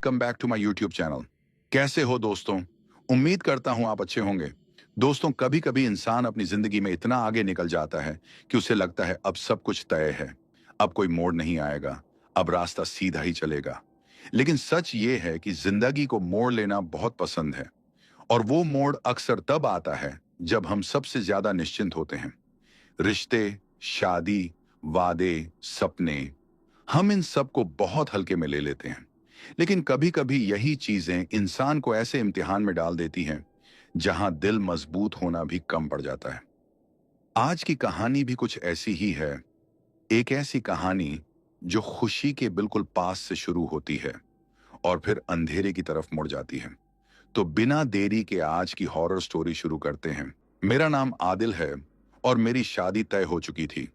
Welcome back to my YouTube channel. कैसे हो दोस्तों? उम्मीद करता हूं आप अच्छे होंगे। दोस्तों, कभी कभी इंसान अपनी जिंदगी में इतना आगे निकल जाता है कि उसे लगता है अब सब कुछ तय है, अब कोई मोड़ नहीं आएगा, अब रास्ता सीधा ही चलेगा। लेकिन सच ये है कि जिंदगी को मोड़ लेना बहुत पसंद है, और वो मोड़ अक्सर तब आता है जब हम सबसे ज्यादा निश्चिंत होते हैं। रिश्ते, शादी, वादे, सपने, हम इन सब को बहुत हल्के में ले लेते हैं। लेकिन कभी कभी यही चीजें इंसान को ऐसे इम्तिहान में डाल देती हैं जहां दिल मजबूत होना भी कम पड़ जाता है। आज की कहानी भी कुछ ऐसी ही है। एक ऐसी कहानी जो खुशी के बिल्कुल पास से शुरू होती है और फिर अंधेरे की तरफ मुड़ जाती है। तो बिना देरी के आज की हॉरर स्टोरी शुरू करते हैं। मेरा नाम आदिल है और मेरी शादी तय हो चुकी थी।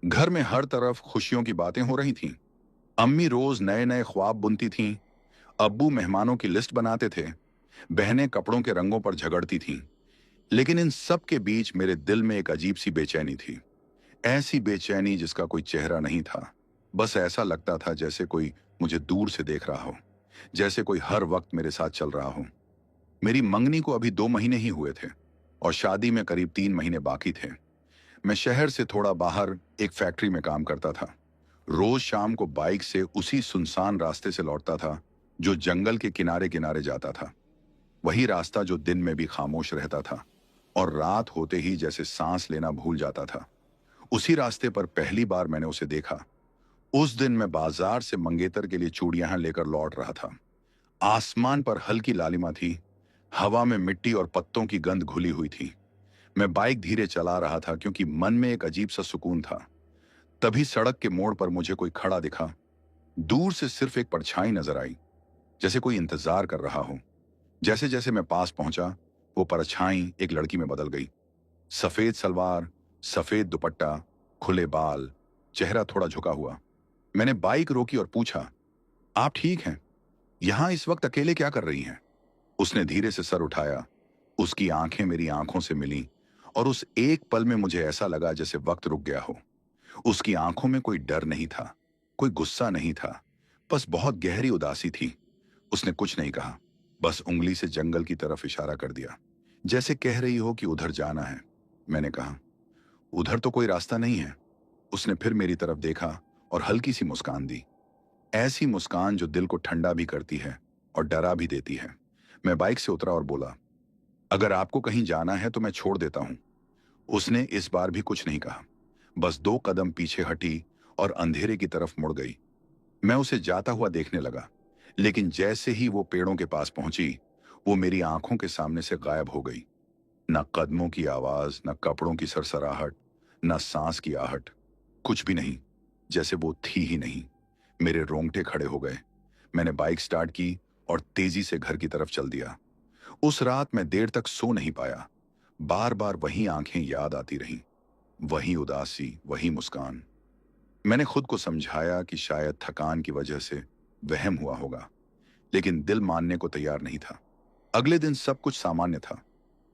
घर में हर तरफ खुशियों की बातें हो रही थीं। अम्मी रोज नए नए ख्वाब बुनती थीं, अब्बू मेहमानों की लिस्ट बनाते थे, बहनें कपड़ों के रंगों पर झगड़ती थीं। लेकिन इन सब के बीच मेरे दिल में एक अजीब सी बेचैनी थी। ऐसी बेचैनी जिसका कोई चेहरा नहीं था। बस ऐसा लगता था जैसे कोई मुझे दूर से देख रहा हो, जैसे कोई हर वक्त मेरे साथ चल रहा हो। मेरी मंगनी को अभी 2 महीने ही हुए थे और शादी में करीब 3 महीने बाकी थे। मैं शहर से थोड़ा बाहर एक फैक्ट्री में काम करता था। रोज शाम को बाइक से उसी सुनसान रास्ते से लौटता था जो जंगल के किनारे किनारे जाता था। वही रास्ता जो दिन में भी खामोश रहता था और रात होते ही जैसे सांस लेना भूल जाता था। उसी रास्ते पर पहली बार मैंने उसे देखा। उस दिन मैं बाजार से मंगेतर के लिए चूड़ियां लेकर लौट रहा था। आसमान पर हल्की लालिमा थी, हवा में मिट्टी और पत्तों की गंध घुली हुई थी। मैं बाइक धीरे चला रहा था क्योंकि मन में एक अजीब सा सुकून था। तभी सड़क के मोड़ पर मुझे कोई खड़ा दिखा। दूर से सिर्फ एक परछाई नजर आई, जैसे कोई इंतजार कर रहा हो। जैसे जैसे मैं पास पहुंचा, वो परछाई एक लड़की में बदल गई। सफेद सलवार, सफेद दुपट्टा, खुले बाल, चेहरा थोड़ा झुका हुआ। मैंने बाइक रोकी और पूछा, आप ठीक हैं? यहां इस वक्त अकेले क्या कर रही हैं? उसने धीरे से सर उठाया। उसकी आंखें मेरी आंखों से मिली और उस एक पल में मुझे ऐसा लगा जैसे वक्त रुक गया हो। उसकी आंखों में कोई डर नहीं था, कोई गुस्सा नहीं था, बस बहुत गहरी उदासी थी। उसने कुछ नहीं कहा, बस उंगली से जंगल की तरफ इशारा कर दिया, जैसे कह रही हो कि उधर जाना है। मैंने कहा, उधर तो कोई रास्ता नहीं है। उसने फिर मेरी तरफ देखा और हल्की सी मुस्कान दी, ऐसी मुस्कान जो दिल को ठंडा भी करती है और डरा भी देती है। मैं बाइक से उतरा और बोला, अगर आपको कहीं जाना है तो मैं छोड़ देता हूं। उसने इस बार भी कुछ नहीं कहा, बस 2 कदम पीछे हटी और अंधेरे की तरफ मुड़ गई। मैं उसे जाता हुआ देखने लगा, लेकिन जैसे ही वो पेड़ों के पास पहुंची, वो मेरी आंखों के सामने से गायब हो गई। न कदमों की आवाज, न कपड़ों की सरसराहट, न सांस की आहट, कुछ भी नहीं। जैसे वो थी ही नहीं। मेरे रोंगटे खड़े हो गए। मैंने बाइक स्टार्ट की और तेजी से घर की तरफ चल दिया। उस रात मैं देर तक सो नहीं पाया। बार बार वही आंखें याद आती रहीं, वही उदासी, वही मुस्कान। मैंने खुद को समझाया कि शायद थकान की वजह से वहम हुआ होगा, लेकिन दिल मानने को तैयार नहीं था। अगले दिन सब कुछ सामान्य था।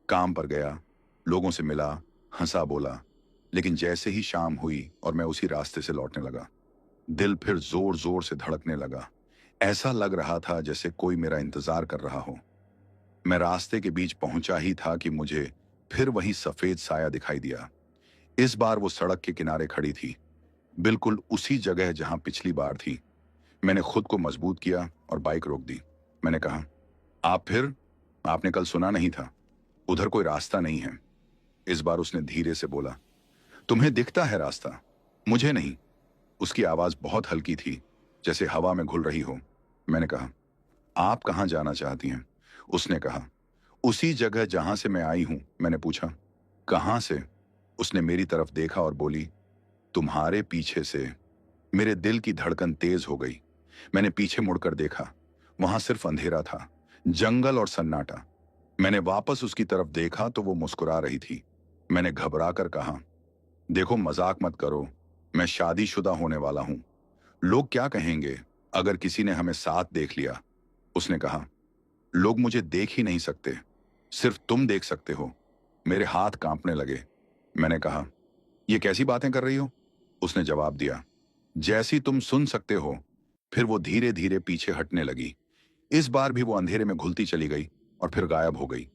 काम पर गया, लोगों से मिला, हंसा बोला। लेकिन जैसे ही शाम हुई और मैं उसी रास्ते से लौटने लगा, दिल फिर जोर जोर से धड़कने लगा। ऐसा लग रहा था जैसे कोई मेरा इंतजार कर रहा हो। मैं रास्ते के बीच पहुंचा ही था कि मुझे फिर वही सफेद साया दिखाई दिया। इस बार वो सड़क के किनारे खड़ी थी, बिल्कुल उसी जगह जहां पिछली बार थी। मैंने खुद को मजबूत किया और बाइक रोक दी। मैंने कहा, आप फिर? आपने कल सुना नहीं था, उधर कोई रास्ता नहीं है। इस बार उसने धीरे से बोला, तुम्हें दिखता है रास्ता, मुझे नहीं। उसकी आवाज बहुत हल्की थी, जैसे हवा में घुल रही हो। मैंने कहा, आप कहां जाना चाहती हैं? उसने कहा, उसी जगह जहां से मैं आई हूं। मैंने पूछा, कहां से? उसने मेरी तरफ देखा और बोली, तुम्हारे पीछे से। मेरे दिल की धड़कन तेज हो गई। मैंने पीछे मुड़कर देखा, वहां सिर्फ अंधेरा था, जंगल और सन्नाटा। मैंने वापस उसकी तरफ देखा तो वो मुस्कुरा रही थी। मैंने घबरा कर कहा, देखो मजाक मत करो, मैं शादीशुदा होने वाला हूं। लोग क्या कहेंगे अगर किसी ने हमें साथ देख लिया? उसने कहा, लोग मुझे देख ही नहीं सकते, सिर्फ तुम देख सकते हो। मेरे हाथ कांपने लगे। मैंने कहा, ये कैसी बातें कर रही हो? उसने जवाब दिया, जैसी तुम सुन सकते हो। फिर वो धीरे धीरे पीछे हटने लगी। इस बार भी वो अंधेरे में घुलती चली गई और फिर गायब हो गई।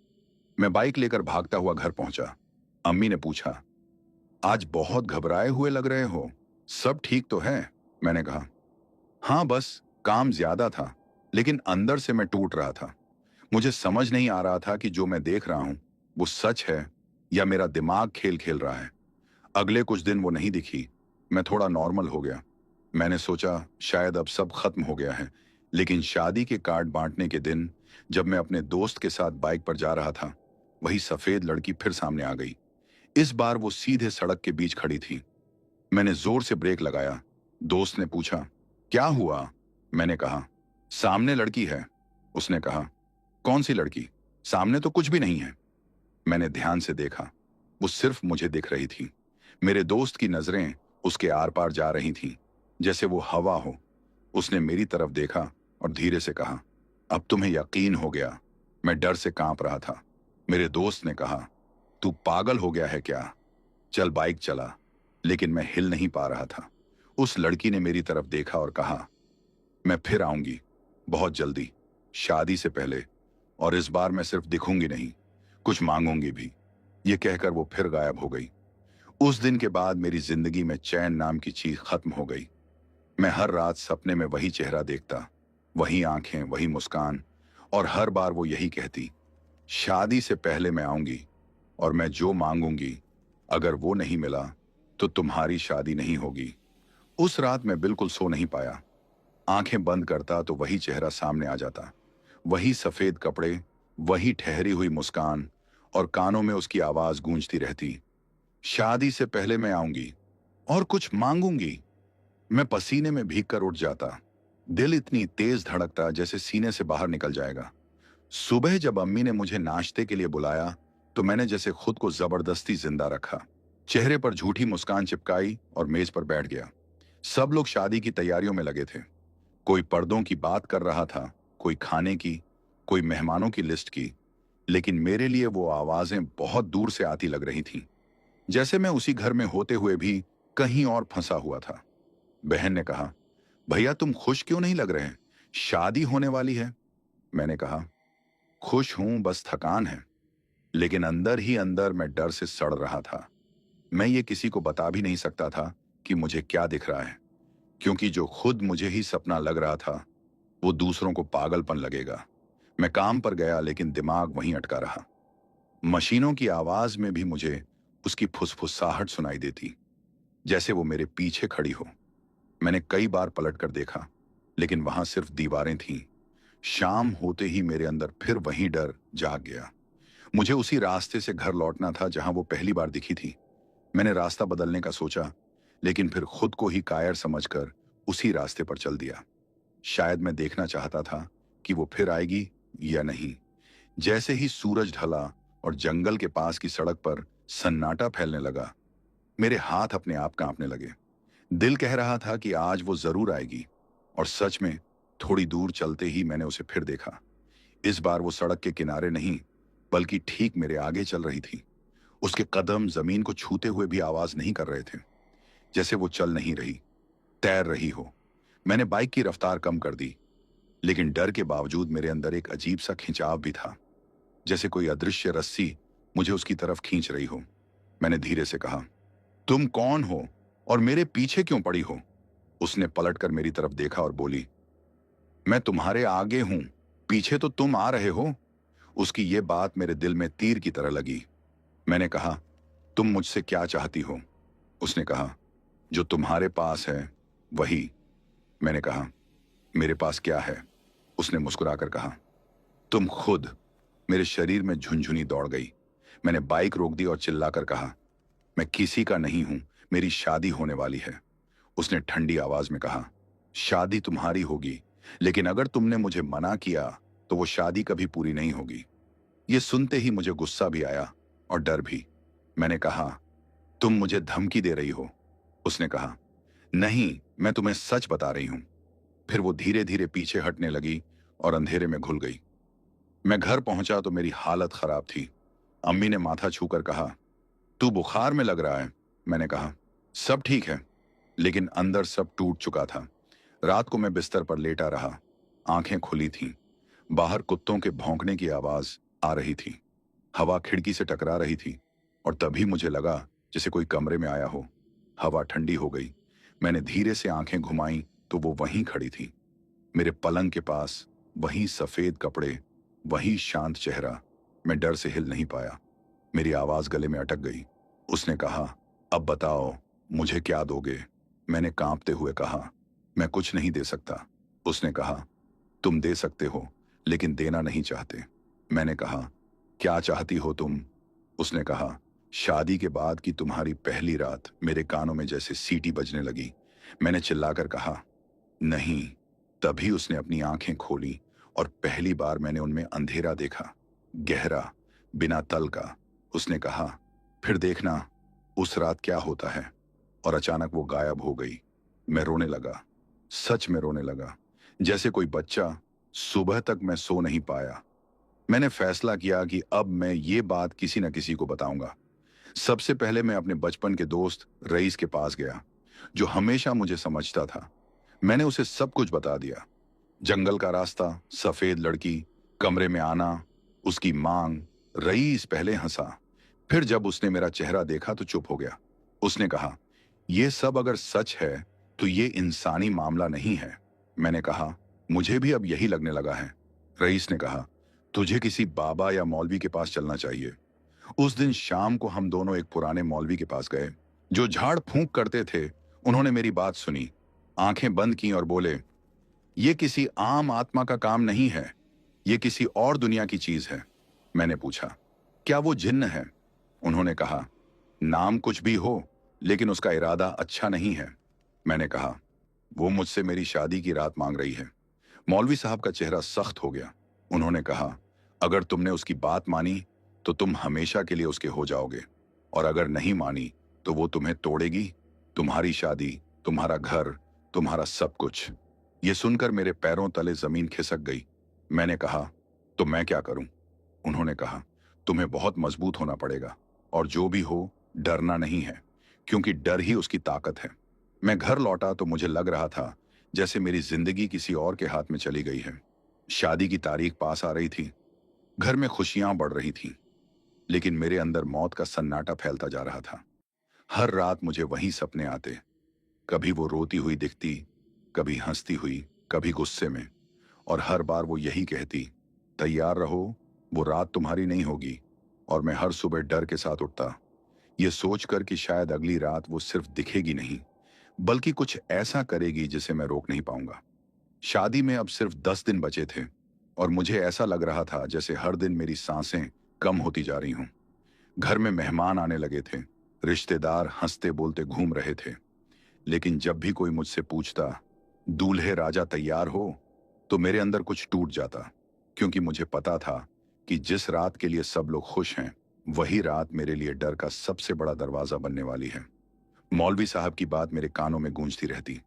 मैं बाइक लेकर भागता हुआ घर पहुंचा। अम्मी ने पूछा, आज बहुत घबराए हुए लग रहे हो, सब ठीक तो है? मैंने कहा, हाँ बस काम ज्यादा था, लेकिन अंदर से मैं टूट रहा था। मुझे समझ नहीं आ रहा था कि जो मैं देख रहा हूं वो सच है या मेरा दिमाग खेल खेल रहा है। अगले कुछ दिन वो नहीं दिखी। मैं थोड़ा नॉर्मल हो गया। मैंने सोचा शायद अब सब खत्म हो गया है, लेकिन शादी के कार्ड बांटने के दिन जब मैं अपने दोस्त के साथ बाइक पर जा रहा था, वही सफेद लड़की फिर सामने आ गई। इस बार वो सीधे सड़क के बीच खड़ी थी। मैंने जोर से ब्रेक लगाया। दोस्त ने पूछा, क्या हुआ? मैंने कहा, सामने लड़की है। उसने कहा, कौन सी लड़की? सामने तो कुछ भी नहीं है। मैंने ध्यान से देखा। वो सिर्फ मुझे दिख रही थी। मेरे दोस्त की नजरें उसके आर पार जा रही थीं, जैसे वो हवा हो। उसने मेरी तरफ देखा और धीरे से कहा, अब तुम्हें यकीन हो गया। मैं डर से कांप रहा था। मेरे दोस्त ने कहा, तू पागल हो गया है क्या? चल बाइक चला। लेकिन मैं हिल नहीं पा रहा था। उस लड़की ने मेरी तरफ देखा और कहा, मैं फिर आऊंगी, बहुत जल्दी, शादी से पहले। और इस बार मैं सिर्फ दिखूंगी नहीं, कुछ मांगूंगी भी। ये कहकर वो फिर गायब हो गई। उस दिन के बाद मेरी जिंदगी में चैन नाम की चीज खत्म हो गई। मैं हर रात सपने में वही चेहरा देखता, वही आंखें, वही मुस्कान, और हर बार वो यही कहती, शादी से पहले मैं आऊंगी और मैं जो मांगूंगी, अगर वो नहीं मिला तो तुम्हारी शादी नहीं होगी। उस रात मैं बिल्कुल सो नहीं पाया। आंखें बंद करता तो वही चेहरा सामने आ जाता, वही सफेद कपड़े, वही ठहरी हुई मुस्कान, और कानों में उसकी आवाज गूंजती रहती, शादी से पहले मैं आऊंगी और कुछ मांगूंगी। मैं पसीने में भीग कर उठ जाता। दिल इतनी तेज धड़कता जैसे सीने से बाहर निकल जाएगा। सुबह जब अम्मी ने मुझे नाश्ते के लिए बुलाया तो मैंने जैसे खुद को जबरदस्ती जिंदा रखा। चेहरे पर झूठी मुस्कान चिपकाई और मेज पर बैठ गया। सब लोग शादी की तैयारियों में लगे थे। कोई पर्दों की बात कर रहा था, कोई खाने की, कोई मेहमानों की लिस्ट की। लेकिन मेरे लिए वो आवाजें बहुत दूर से आती लग रही थीं, जैसे मैं उसी घर में होते हुए भी कहीं और फंसा हुआ था। बहन ने कहा, भैया तुम खुश क्यों नहीं लग रहे? शादी होने वाली है। मैंने कहा, खुश हूं, बस थकान है। लेकिन अंदर ही अंदर मैं डर से सड़ रहा था। मैं ये किसी को बता भी नहीं सकता था कि मुझे क्या दिख रहा है, क्योंकि जो खुद मुझे ही सपना लग रहा था वो दूसरों को पागलपन लगेगा। मैं काम पर गया लेकिन दिमाग वहीं अटका रहा। मशीनों की आवाज में भी मुझे उसकी फुसफुसाहट सुनाई देती, जैसे वो मेरे पीछे खड़ी हो। मैंने कई बार पलट कर देखा, लेकिन वहां सिर्फ दीवारें थीं। शाम होते ही मेरे अंदर फिर वही डर जाग गया। मुझे उसी रास्ते से घर लौटना था जहां वो पहली बार दिखी थी। मैंने रास्ता बदलने का सोचा, लेकिन फिर खुद को ही कायर समझकर उसी रास्ते पर चल दिया। शायद मैं देखना चाहता था कि वो फिर आएगी या नहीं। जैसे ही सूरज ढला और जंगल के पास की सड़क पर सन्नाटा फैलने लगा, मेरे हाथ अपने आप कांपने लगे। दिल कह रहा था कि आज वो जरूर आएगी, और सच में थोड़ी दूर चलते ही मैंने उसे फिर देखा। इस बार वो सड़क के किनारे नहीं, बल्कि ठीक मेरे आगे चल रही थी। उसके कदम जमीन को छूते हुए भी आवाज नहीं कर रहे थे, जैसे वो चल नहीं रही, तैर रही हो। मैंने बाइक की रफ्तार कम कर दी, लेकिन डर के बावजूद मेरे अंदर एक अजीब सा खिंचाव भी था, जैसे कोई अदृश्य रस्सी मुझे उसकी तरफ खींच रही हो। मैंने धीरे से कहा, तुम कौन हो और मेरे पीछे क्यों पड़ी हो? उसने पलटकर मेरी तरफ देखा और बोली, मैं तुम्हारे आगे हूं, पीछे तो तुम आ रहे हो। उसकी ये बात मेरे दिल में तीर की तरह लगी। मैंने कहा, तुम मुझसे क्या चाहती हो? उसने कहा, जो तुम्हारे पास है वही। मैंने कहा, मेरे पास क्या है? उसने मुस्कुराकर कहा, तुम खुद। मेरे शरीर में झुनझुनी दौड़ गई। मैंने बाइक रोक दी और चिल्लाकर कहा, मैं किसी का नहीं हूं, मेरी शादी होने वाली है। उसने ठंडी आवाज में कहा, शादी तुम्हारी होगी, लेकिन अगर तुमने मुझे मना किया तो वो शादी कभी पूरी नहीं होगी। ये सुनते ही मुझे गुस्सा भी आया और डर भी। मैंने कहा, तुम मुझे धमकी दे रही हो? उसने कहा, नहीं, मैं तुम्हें सच बता रही हूं। फिर वो धीरे धीरे पीछे हटने लगी और अंधेरे में घुल गई। मैं घर पहुंचा तो मेरी हालत खराब थी। अम्मी ने माथा छूकर कहा, तू बुखार में लग रहा है। मैंने कहा, सब ठीक है, लेकिन अंदर सब टूट चुका था। रात को मैं बिस्तर पर लेटा रहा। आंखें खुली थीं, बाहर कुत्तों के भौंकने की आवाज आ रही थी। हवा खिड़की से टकरा रही थी और तभी मुझे लगा जैसे कोई कमरे में आया हो। हवा ठंडी हो गई। मैंने धीरे से आंखें घुमाई तो वो वहीं खड़ी थी, मेरे पलंग के पास। वहीं सफेद कपड़े, वहीं शांत चेहरा। मैं डर से हिल नहीं पाया। मेरी आवाज गले में अटक गई। उसने कहा, अब बताओ, मुझे क्या दोगे? मैंने कांपते हुए कहा, मैं कुछ नहीं दे सकता। उसने कहा, तुम दे सकते हो, लेकिन देना नहीं चाहते। मैंने कहा, क्या चाहती हो तुम? उसने कहा, शादी के बाद की तुम्हारी पहली रात। मेरे कानों में जैसे सीटी बजने लगी। मैंने चिल्लाकर कहा, नहीं। तभी उसने अपनी आंखें खोली और पहली बार मैंने उनमें अंधेरा देखा, गहरा, बिना तल का। उसने कहा, फिर देखना उस रात क्या होता है। और अचानक वो गायब हो गई। मैं रोने लगा, सच में रोने लगा, जैसे कोई बच्चा। सुबह तक मैं सो नहीं पाया। मैंने फैसला किया कि अब मैं ये बात किसी न किसी को बताऊंगा। सबसे पहले मैं अपने बचपन के दोस्त रईस के पास गया, जो हमेशा मुझे समझता था। मैंने उसे सब कुछ बता दिया। जंगल का रास्ता, सफेद लड़की, कमरे में आना, उसकी मांग। रईस पहले हंसा, फिर जब उसने मेरा चेहरा देखा तो चुप हो गया। उसने कहा, यह सब अगर सच है तो ये इंसानी मामला नहीं है। मैंने कहा, मुझे भी अब यही लगने लगा है। रईस ने कहा, तुझे किसी बाबा या मौलवी के पास चलना चाहिए। उस दिन शाम को हम दोनों एक पुराने मौलवी के पास गए, जो झाड़ फूंक करते थे। उन्होंने मेरी बात सुनी, आंखें बंद की और बोले, ये किसी आम आत्मा का काम नहीं है, ये किसी और दुनिया की चीज है। मैंने पूछा, क्या वो जिन्न है? उन्होंने कहा, नाम कुछ भी हो, लेकिन उसका इरादा अच्छा नहीं है। मैंने कहा, वो मुझसे मेरी शादी की रात मांग रही है। मौलवी साहब का चेहरा सख्त हो गया। उन्होंने कहा, अगर तुमने उसकी बात मानी तो तुम हमेशा के लिए उसके हो जाओगे, और अगर नहीं मानी तो वो तुम्हें तोड़ेगी, तुम्हारी शादी, तुम्हारा घर, तुम्हारा सब कुछ। ये सुनकर मेरे पैरों तले जमीन खिसक गई। मैंने कहा, तो मैं क्या करूं? उन्होंने कहा, तुम्हें बहुत मजबूत होना पड़ेगा, और जो भी हो, डरना नहीं है, क्योंकि डर ही उसकी ताकत है। मैं घर लौटा तो मुझे लग रहा था जैसे मेरी जिंदगी किसी और के हाथ में चली गई है। शादी की तारीख पास आ रही थी, घर में खुशियां बढ़ रही थीं, लेकिन मेरे अंदर मौत का सन्नाटा फैलता जा रहा था। हर रात मुझे वही सपने आते, कभी वो रोती हुई दिखती, कभी हंसती हुई, कभी गुस्से में, और हर बार वो यही कहती, तैयार रहो, वो रात तुम्हारी नहीं होगी। और मैं हर सुबह डर के साथ उठता, ये सोचकर कि शायद अगली रात वो सिर्फ दिखेगी नहीं, बल्कि कुछ ऐसा करेगी जिसे मैं रोक नहीं पाऊंगा। शादी में अब सिर्फ 10 दिन बचे थे, और मुझे ऐसा लग रहा था जैसे हर दिन मेरी सांसें कम होती जा रही हों। घर में मेहमान आने लगे थे, रिश्तेदार हंसते बोलते घूम रहे थे, लेकिन जब भी कोई मुझसे पूछता, दूल्हे राजा तैयार हो, तो मेरे अंदर कुछ टूट जाता, क्योंकि मुझे पता था कि जिस रात के लिए सब लोग खुश हैं, वही रात मेरे लिए डर का सबसे बड़ा दरवाजा बनने वाली है। मौलवी साहब की बात मेरे कानों में गूंजती रहती,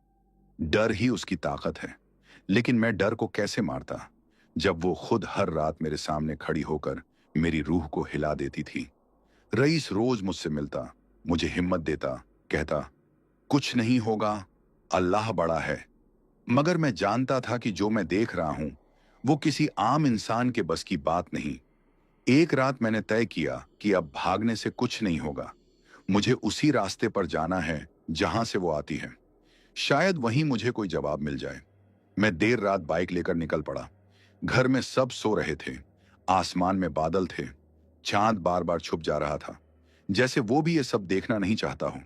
डर ही उसकी ताकत है। लेकिन मैं डर को कैसे मारता, जब वो खुद हर रात मेरे सामने खड़ी होकर मेरी रूह को हिला देती थी। रईस रोज मुझसे मिलता, मुझे हिम्मत देता, कहता, कुछ नहीं होगा, अल्लाह बड़ा है। मगर मैं जानता था कि जो मैं देख रहा हूं, वो किसी आम इंसान के बस की बात नहीं। एक रात मैंने तय किया कि अब भागने से कुछ नहीं होगा। मुझे उसी रास्ते पर जाना है जहां से वो आती है। शायद वहीं मुझे कोई जवाब मिल जाए। मैं देर रात बाइक लेकर निकल पड़ा। घर में सब सो रहे थे। आसमान में बादल थे। चांद बार बार छुप जा रहा था, जैसे वो भी ये सब देखना नहीं चाहता हो।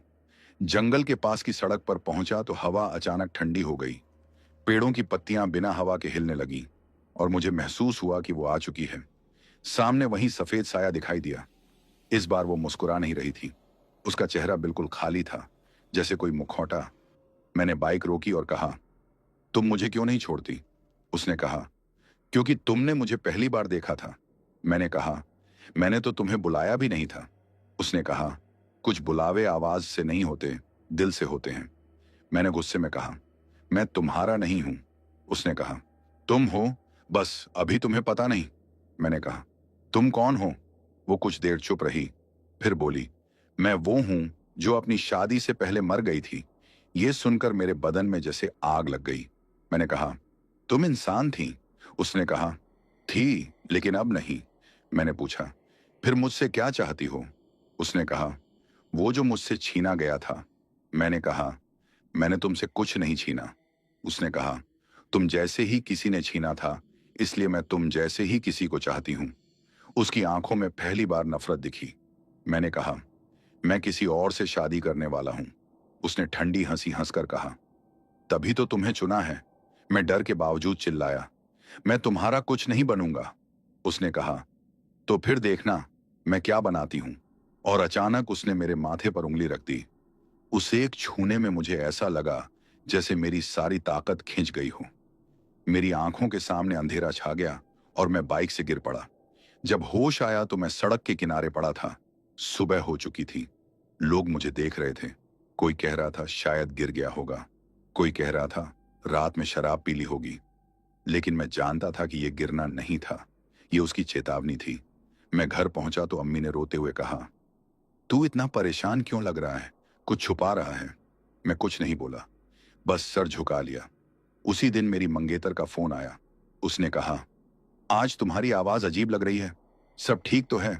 जंगल के पास की सड़क पर पहुंचा तो हवा अचानक ठंडी हो गई। पेड़ों की पत्तियां बिना हवा के हिलने लगी, और मुझे महसूस हुआ कि वो आ चुकी है। सामने वही सफेद साया दिखाई दिया। इस बार वो मुस्कुरा नहीं रही थी। उसका चेहरा बिल्कुल खाली था, जैसे कोई मुखौटा। मैंने बाइक रोकी और कहा, तुम मुझे क्यों नहीं छोड़ती? उसने कहा, क्योंकि तुमने मुझे पहली बार देखा था। मैंने कहा, मैंने तो तुम्हें बुलाया भी नहीं था। उसने कहा, कुछ बुलावे आवाज से नहीं होते, दिल से होते हैं। मैंने गुस्से में कहा, मैं तुम्हारा नहीं हूं। उसने कहा, तुम हो, बस अभी तुम्हें पता नहीं। मैंने कहा, तुम कौन हो? वो कुछ देर चुप रही, फिर बोली, मैं वो हूं जो अपनी शादी से पहले मर गई थी। ये सुनकर मेरे बदन में जैसे आग लग गई। मैंने कहा, तुम इंसान थी? उसने कहा, थी, लेकिन अब नहीं। मैंने पूछा, फिर मुझसे क्या चाहती हो? उसने कहा, वो जो मुझसे छीना गया था। मैंने कहा, मैंने तुमसे कुछ नहीं छीना। उसने कहा, तुम जैसे ही किसी ने छीना था, इसलिए मैं तुम जैसे ही किसी को चाहती हूं। उसकी आंखों में पहली बार नफरत दिखी। मैंने कहा, मैं किसी और से शादी करने वाला हूं। उसने ठंडी हंसी हंसकर कहा, तभी तो तुम्हें चुना है। मैं डर के बावजूद चिल्लाया, मैं तुम्हारा कुछ नहीं बनूंगा। उसने कहा, तो फिर देखना मैं क्या बनाती हूं। और अचानक उसने मेरे माथे पर उंगली रख दी। उस एक छूने में मुझे ऐसा लगा जैसे मेरी सारी ताकत खिंच गई हो। मेरी आंखों के सामने अंधेरा छा गया और मैं बाइक से गिर पड़ा। जब होश आया तो मैं सड़क के किनारे पड़ा था। सुबह हो चुकी थी। लोग मुझे देख रहे थे। कोई कह रहा था शायद गिर गया होगा, कोई कह रहा था रात में शराब पी ली होगी। लेकिन मैं जानता था कि यह गिरना नहीं था, यह उसकी चेतावनी थी। मैं घर पहुंचा तो अम्मी ने रोते हुए कहा, तू इतना परेशान क्यों लग रहा है? कुछ छुपा रहा है? मैं कुछ नहीं बोला, बस सर झुका लिया। उसी दिन मेरी मंगेतर का फोन आया। उसने कहा, आज तुम्हारी आवाज अजीब लग रही है, सब ठीक तो है?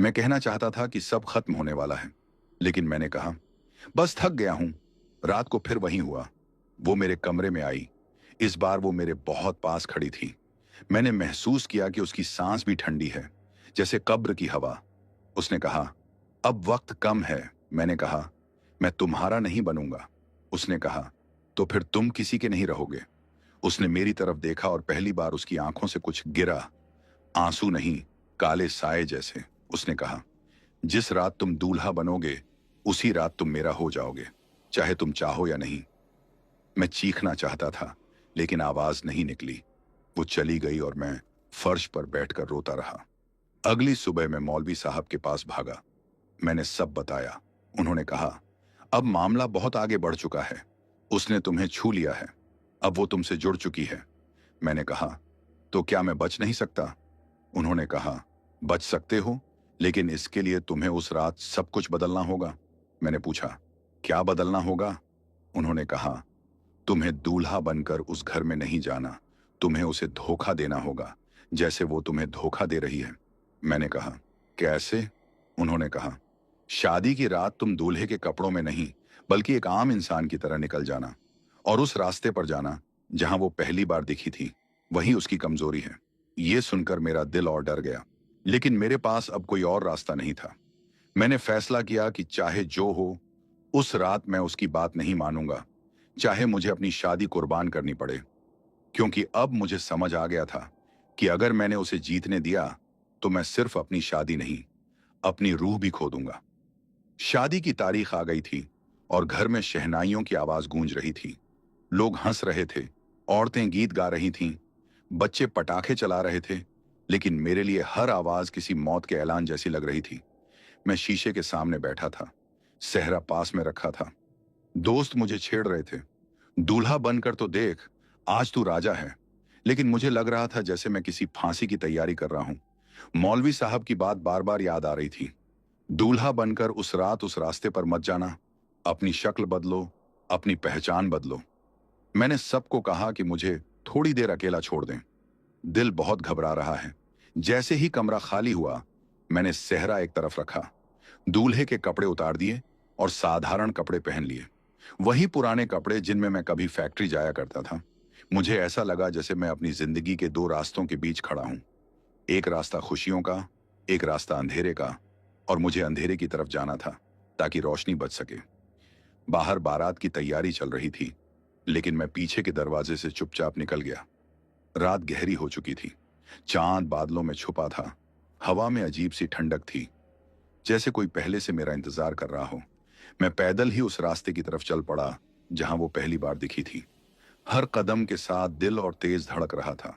मैं कहना चाहता था कि सब खत्म होने वाला है, लेकिन मैंने कहा, बस थक गया हूं। रात को फिर वही हुआ। वो मेरे कमरे में आई। इस बार वो मेरे बहुत पास खड़ी थी। मैंने महसूस किया कि उसकी सांस भी ठंडी है, जैसे कब्र की हवा। उसने कहा, अब वक्त कम है। मैंने कहा, मैं तुम्हारा नहीं बनूंगा। उसने कहा, तो फिर तुम किसी के नहीं रहोगे। उसने मेरी तरफ देखा और पहली बार उसकी आंखों से कुछ गिरा। आंसू नहीं, काले साए जैसे। उसने कहा, जिस रात तुम दूल्हा बनोगे, उसी रात तुम मेरा हो जाओगे, चाहे तुम चाहो या नहीं। मैं चीखना चाहता था, लेकिन आवाज नहीं निकली। वो चली गई और मैं फर्श पर बैठकर रोता रहा। अगली सुबह मैं मौलवी साहब के पास भागा। मैंने सब बताया। उन्होंने कहा, अब मामला बहुत आगे बढ़ चुका है। उसने तुम्हें छू लिया है, अब वो तुमसे जुड़ चुकी है। मैंने कहा, तो क्या मैं बच नहीं सकता? उन्होंने कहा, बच सकते हो, लेकिन इसके लिए तुम्हें उस रात सब कुछ बदलना होगा। मैंने पूछा, क्या बदलना होगा? उन्होंने कहा, तुम्हें दूल्हा बनकर उस घर में नहीं जाना, तुम्हें उसे धोखा देना होगा, जैसे वो तुम्हें धोखा दे रही है। मैंने कहा, कैसे? उन्होंने कहा, शादी की रात तुम दूल्हे के कपड़ों में नहीं, बल्कि एक आम इंसान की तरह निकल जाना और उस रास्ते पर जाना जहां वो पहली बार दिखी थी। वही उसकी कमजोरी है। ये सुनकर मेरा दिल और डर गया, लेकिन मेरे पास अब कोई और रास्ता नहीं था। मैंने फैसला किया कि चाहे जो हो, उस रात मैं उसकी बात नहीं मानूंगा, चाहे मुझे अपनी शादी कुर्बान करनी पड़े। क्योंकि अब मुझे समझ आ गया था कि अगर मैंने उसे जीतने दिया तो मैं सिर्फ अपनी शादी नहीं, अपनी रूह भी खो दूंगा। शादी की तारीख आ गई थी और घर में शहनाइयों की आवाज गूंज रही थी। लोग हंस रहे थे, औरतें गीत गा रही थीं, बच्चे पटाखे चला रहे थे, लेकिन मेरे लिए हर आवाज किसी मौत के ऐलान जैसी लग रही थी। मैं शीशे के सामने बैठा था, सेहरा पास में रखा था। दोस्त मुझे छेड़ रहे थे, दूल्हा बनकर तो देख, आज तू राजा है। लेकिन मुझे लग रहा था जैसे मैं किसी फांसी की तैयारी कर रहा हूं। मौलवी साहब की बात बार बार याद आ रही थी, दूल्हा बनकर उस रात उस रास्ते पर मत जाना, अपनी शक्ल बदलो, अपनी पहचान बदलो। मैंने सबको कहा कि मुझे थोड़ी देर अकेला छोड़ दें, दिल बहुत घबरा रहा है। जैसे ही कमरा खाली हुआ, मैंने सेहरा एक तरफ रखा, दूल्हे के कपड़े उतार दिए और साधारण कपड़े पहन लिए, वही पुराने कपड़े जिनमें मैं कभी फैक्ट्री जाया करता था। मुझे ऐसा लगा जैसे मैं अपनी जिंदगी के दो रास्तों के बीच खड़ा हूं, एक रास्ता खुशियों का, एक रास्ता अंधेरे का, और मुझे अंधेरे की तरफ जाना था ताकि रोशनी बच सके। बाहर बारात की तैयारी चल रही थी, लेकिन मैं पीछे के दरवाजे से चुपचाप निकल गया। रात गहरी हो चुकी थी, चांद बादलों में छुपा था, हवा में अजीब सी ठंडक थी, जैसे कोई पहले से मेरा इंतजार कर रहा हो। मैं पैदल ही उस रास्ते की तरफ चल पड़ा जहां वो पहली बार दिखी थी। हर कदम के साथ दिल और तेज धड़क रहा था।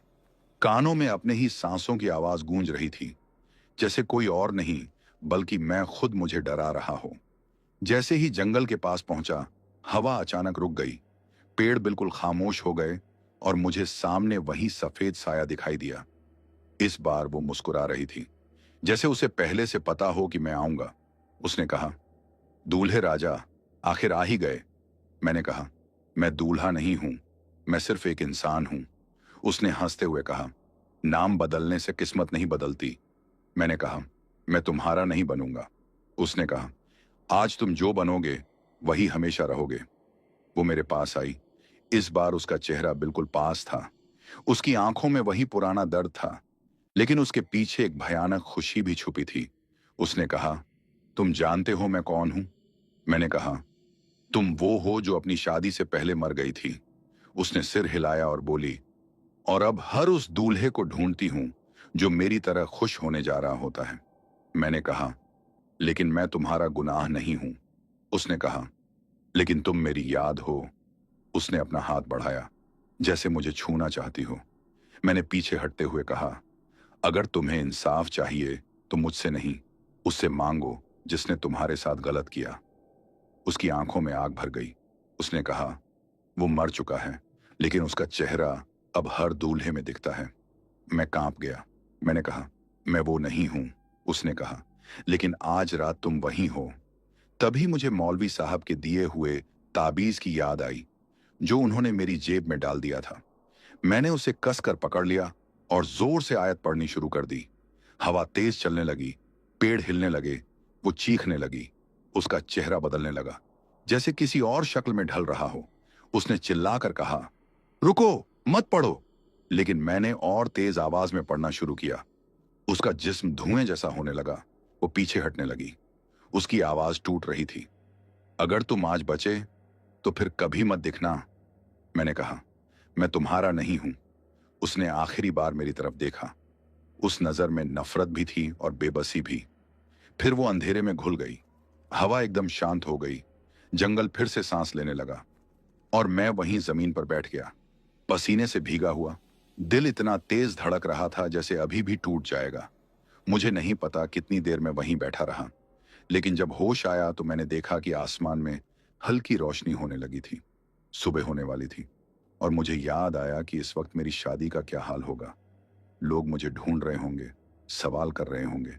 कानों में अपने ही सांसों की आवाज गूंज रही थी, जैसे कोई और नहीं बल्कि मैं खुद मुझे डरा रहा हो। जैसे ही जंगल के पास पहुंचा, हवा अचानक रुक गई, पेड़ बिल्कुल खामोश हो गए और मुझे सामने वही सफेद साया दिखाई दिया। इस बार वो मुस्कुरा रही थी, जैसे उसे पहले से पता हो कि मैं आऊंगा। उसने कहा, दूल्हे राजा, आखिर आ ही गए। मैंने कहा, मैं दूल्हा नहीं हूं, मैं सिर्फ एक इंसान हूं। उसने हंसते हुए कहा, नाम बदलने से किस्मत नहीं बदलती। मैंने कहा, मैं तुम्हारा नहीं बनूंगा। उसने कहा, आज तुम जो बनोगे वही हमेशा रहोगे। वो मेरे पास आई। इस बार उसका चेहरा बिल्कुल पास था। उसकी आंखों में वही पुराना दर्द था, लेकिन उसके पीछे एक भयानक खुशी भी छुपी थी। उसने कहा, तुम जानते हो मैं कौन हूं? मैंने कहा, तुम वो हो जो अपनी शादी से पहले मर गई थी। उसने सिर हिलाया और बोली, और अब हर उस दूल्हे को ढूंढती हूं जो मेरी तरह खुश होने जा रहा होता है। मैंने कहा, लेकिन मैं तुम्हारा गुनाह नहीं हूं। उसने कहा, लेकिन तुम मेरी याद हो। उसने अपना हाथ बढ़ाया, जैसे मुझे छूना चाहती हो। मैंने पीछे हटते हुए कहा, अगर तुम्हें इंसाफ चाहिए तो मुझसे नहीं, उससे मांगो जिसने तुम्हारे साथ गलत किया। उसकी आंखों में आग भर गई। उसने कहा, वो मर चुका है, लेकिन उसका चेहरा अब हर दूल्हे में दिखता है। मैं कांप गया। मैंने कहा, मैं वो नहीं हूं। उसने कहा, लेकिन आज रात तुम वही हो। तभी मुझे मौलवी साहब के दिए हुए ताबीज की याद आई, जो उन्होंने मेरी जेब में डाल दिया था। मैंने उसे कसकर पकड़ लिया और जोर से आयत पढ़नी शुरू कर दी। हवा तेज चलने लगी, पेड़ हिलने लगे, वो चीखने लगी। उसका चेहरा बदलने लगा, जैसे किसी और शक्ल में ढल रहा हो। उसने चिल्लाकर कहा, रुको, मत पढ़ो। लेकिन मैंने और तेज आवाज में पढ़ना शुरू किया। उसका जिस्म धुएं जैसा होने लगा। वो पीछे हटने लगी। उसकी आवाज टूट रही थी, अगर तुम आज बचे तो फिर कभी मत दिखना। मैंने कहा, मैं तुम्हारा नहीं हूं। उसने आखिरी बार मेरी तरफ देखा। उस नजर में नफरत भी थी और बेबसी भी। फिर वो अंधेरे में घुल गई। हवा एकदम शांत हो गई। जंगल फिर से सांस लेने लगा और मैं वहीं जमीन पर बैठ गया, पसीने से भीगा हुआ। दिल इतना तेज धड़क रहा था जैसे अभी भी टूट जाएगा। मुझे नहीं पता कितनी देर मैं वहीं बैठा रहा, लेकिन जब होश आया तो मैंने देखा कि आसमान में हल्की रोशनी होने लगी थी। सुबह होने वाली थी और मुझे याद आया कि इस वक्त मेरी शादी का क्या हाल होगा। लोग मुझे ढूंढ रहे होंगे, सवाल कर रहे होंगे,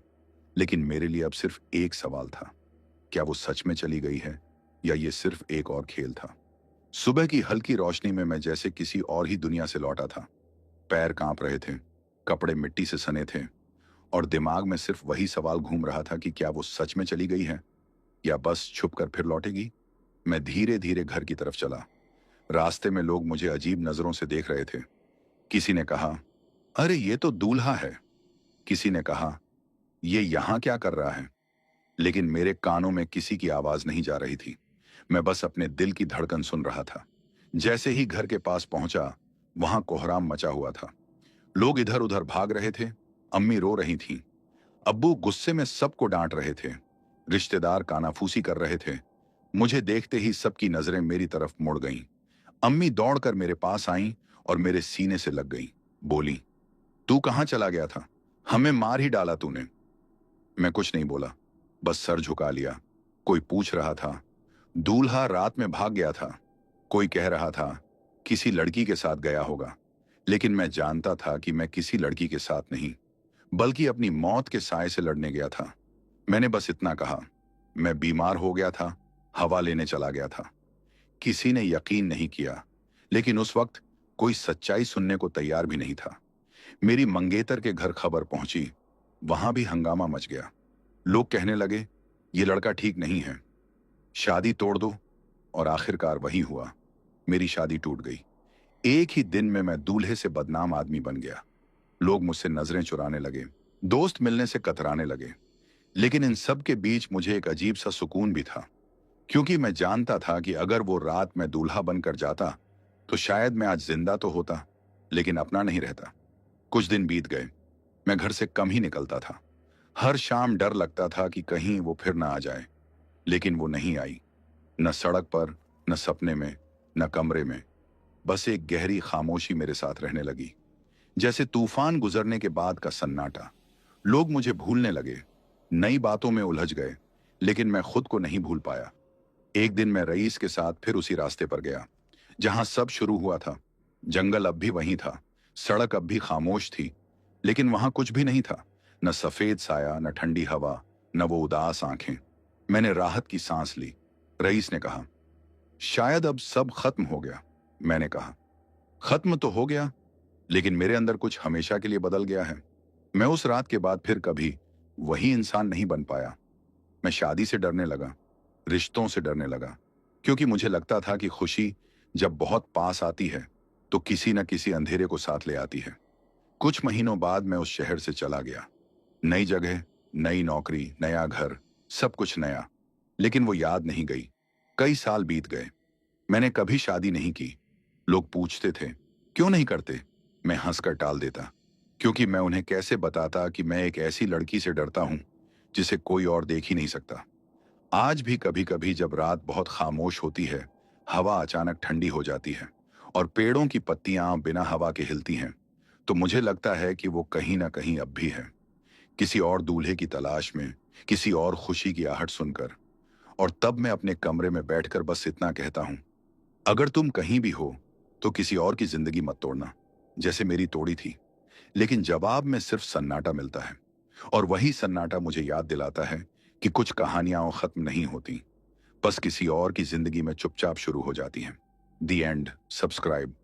लेकिन मेरे लिए अब सिर्फ एक सवाल था, क्या वो सच में चली गई है या ये सिर्फ एक और खेल था? सुबह की हल्की रोशनी में मैं जैसे किसी और ही दुनिया से लौटा था। पैर कांप रहे थे, कपड़े मिट्टी से सने थे और दिमाग में सिर्फ वही सवाल घूम रहा था कि क्या वो सच में चली गई है या बस छुप कर फिर लौटेगी। मैं धीरे धीरे घर की तरफ चला। रास्ते में लोग मुझे अजीब नजरों से देख रहे थे। किसी ने कहा, अरे ये तो दूल्हा है। किसी ने कहा, ये यहां क्या कर रहा है? लेकिन मेरे कानों में किसी की आवाज नहीं जा रही थी। मैं बस अपने दिल की धड़कन सुन रहा था। जैसे ही घर के पास पहुंचा, वहां कोहराम मचा हुआ था। लोग इधर उधर भाग रहे थे। अम्मी रो रही थीं। अब्बू गुस्से में सबको डांट रहे थे। रिश्तेदार कानाफूसी कर रहे थे। मुझे देखते ही सबकी नजरें मेरी तरफ मुड़ गईं। अम्मी दौड़कर मेरे पास आईं और मेरे सीने से लग गईं। बोली, तू कहां चला गया था? हमें मार ही डाला तूने। मैं कुछ नहीं बोला, बस सर झुका लिया। कोई पूछ रहा था, दूल्हा रात में भाग गया था। कोई कह रहा था, किसी लड़की के साथ गया होगा। लेकिन मैं जानता था कि मैं किसी लड़की के साथ नहीं, बल्कि अपनी मौत के साए से लड़ने गया था। मैंने बस इतना कहा, मैं बीमार हो गया था, हवा लेने चला गया था। किसी ने यकीन नहीं किया, लेकिन उस वक्त कोई सच्चाई सुनने को तैयार भी नहीं था। मेरी मंगेतर के घर खबर पहुंची। वहां भी हंगामा मच गया। लोग कहने लगे, ये लड़का ठीक नहीं है, शादी तोड़ दो। और आखिरकार वही हुआ। मेरी शादी टूट गई। एक ही दिन में मैं दूल्हे से बदनाम आदमी बन गया। लोग मुझसे नजरें चुराने लगे, दोस्त मिलने से कतराने लगे। लेकिन इन सब के बीच मुझे एक अजीब सा सुकून भी था, क्योंकि मैं जानता था कि अगर वो रात मैं दूल्हा बनकर जाता तो शायद मैं आज जिंदा तो होता, लेकिन अपना नहीं रहता। कुछ दिन बीत गए। मैं घर से कम ही निकलता था। हर शाम डर लगता था कि कहीं वो फिर ना आ जाए, लेकिन वो नहीं आई। न सड़क पर, न सपने में, न कमरे में। बस एक गहरी खामोशी मेरे साथ रहने लगी, जैसे तूफान गुजरने के बाद का सन्नाटा। लोग मुझे भूलने लगे, नई बातों में उलझ गए, लेकिन मैं खुद को नहीं भूल पाया। एक दिन मैं रईस के साथ फिर उसी रास्ते पर गया जहां सब शुरू हुआ था। जंगल अब भी वहीं था, सड़क अब भी खामोश थी, लेकिन वहां कुछ भी नहीं था। न सफेद साया, न ठंडी हवा, न वो उदास आंखें। मैंने राहत की सांस ली। रईस ने कहा, शायद अब सब खत्म हो गया। मैंने कहा, खत्म तो हो गया, लेकिन मेरे अंदर कुछ हमेशा के लिए बदल गया है। मैं उस रात के बाद फिर कभी वही इंसान नहीं बन पाया। मैं शादी से डरने लगा, रिश्तों से डरने लगा, क्योंकि मुझे लगता था कि खुशी जब बहुत पास आती है तो किसी न किसी अंधेरे को साथ ले आती है। कुछ महीनों बाद मैं उस शहर से चला गया। नई जगह, नई नौकरी, नया घर, सब कुछ नया। लेकिन वो याद नहीं गई। कई साल बीत गए। मैंने कभी शादी नहीं की। लोग पूछते थे, क्यों नहीं करते? मैं हंसकर टाल देता, क्योंकि मैं उन्हें कैसे बताता कि मैं एक ऐसी लड़की से डरता हूं जिसे कोई और देख ही नहीं सकता। आज भी कभी कभी जब रात बहुत खामोश होती है, हवा अचानक ठंडी हो जाती है और पेड़ों की पत्तियां बिना हवा के हिलती हैं, तो मुझे लगता है कि वो कहीं ना कहीं अब भी है, किसी और दूल्हे की तलाश में, किसी और खुशी की आहट सुनकर। और तब मैं अपने कमरे में बैठकर बस इतना कहता हूं, अगर तुम कहीं भी हो तो किसी और की जिंदगी मत तोड़ना, जैसे मेरी तोड़ी थी। लेकिन जवाब में सिर्फ सन्नाटा मिलता है, और वही सन्नाटा मुझे याद दिलाता है कि कुछ कहानियां खत्म नहीं होती, बस किसी और की जिंदगी में चुपचाप शुरू हो जाती हैं। दी एंड। सब्सक्राइब।